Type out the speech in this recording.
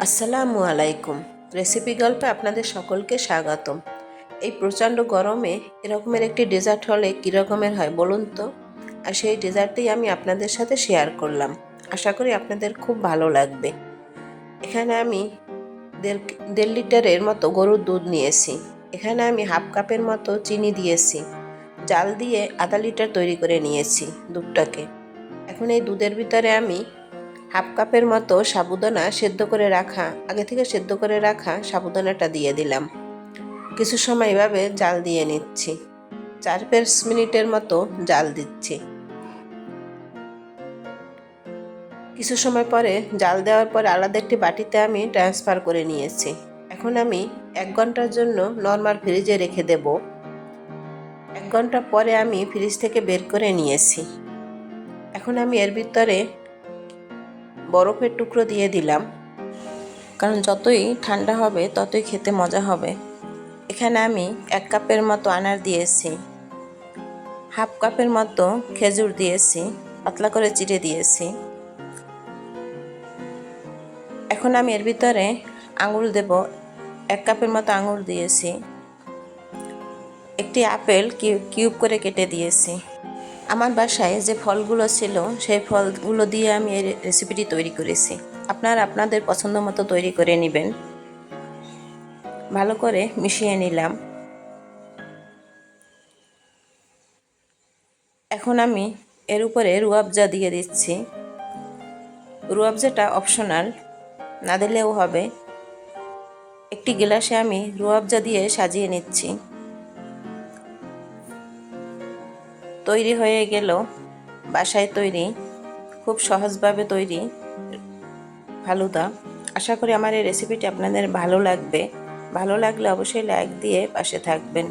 আসসালামু আলাইকুম। রেসিপি গল্পে আপনাদের সকলকে স্বাগতম। এই প্রচণ্ড গরমে এরকমের একটি ডেজার্ট হলে কী রকমের হয় বলুন তো। আর সেই ডেজার্টটি আমি আপনাদের সাথে শেয়ার করলাম। আশা করি আপনাদের খুব ভালো লাগবে। এখানে আমি দেড় লিটারের মতো গরুর দুধ নিয়েছি। এখানে আমি হাফ কাপের মতো চিনি দিয়েছি। জাল দিয়ে আধা লিটার তৈরি করে নিয়েছি দুধটাকে। এখন এই দুধের ভিতরে আমি হাফ কাপের মতো সাবুদানা আগে থেকে সেদ্ধ করে রাখা সাবুদানাটা দিয়ে দিলাম। কিছু সময় এভাবে জাল দিয়ে নিচ্ছি। 4-5 মিনিটের মতো জাল দিচ্ছি। কিছু সময় পরে জাল দেওয়ার পর আলাদা একটি বাটিতে আমি ট্রান্সফার করে নিয়েছি। এখন আমি 1 ঘন্টার জন্য নর্মাল ফ্রিজে রেখে দেব। 1 ঘন্টা পরে আমি ফ্রিজ থেকে বের করে নিয়েছি। এখন আমি এর ভিতরে বরফের টুকরো দিয়ে দিলাম, কারণ যতই ঠান্ডা হবে ততই খেতে মজা হবে। এখানে আমি 1 কাপের মতো আনার দিয়েছি, হাফ কাপের মতো খেজুর দিয়েছি, পাতলা করে চিড়ে দিয়েছি। এখন আমি এর ভিতরে আঙুর দেব। 1 কাপের মতো আঙুর দিয়েছি। একটি আপেল কিউব করে কেটে দিয়েছি। আমার বাসায় যে ফলগুলো ছিল সেই ফলগুলো দিয়ে আমি এই রেসিপিটি তৈরি করেছি। আপনারা আপনাদের পছন্দ মতো তৈরি করে নেবেন। ভালো করে মিশিয়ে নিলাম। এখন আমি এর উপরে রুয়াবজা দিয়ে দিচ্ছি। রুয়াবজাটা অপশনাল, না দিলেও হবে। একটি গ্লাসে আমি রুয়াবজা দিয়ে সাজিয়ে নিচ্ছি। তৈরি হয়ে গেল বাসায় তৈরি, খুব সহজভাবে তৈরি ফালুদা। আশা করি আমার এই রেসিপিটি আপনাদের ভালো লাগবে। ভালো লাগলে অবশ্যই লাইক দিয়ে পাশে থাকবেন।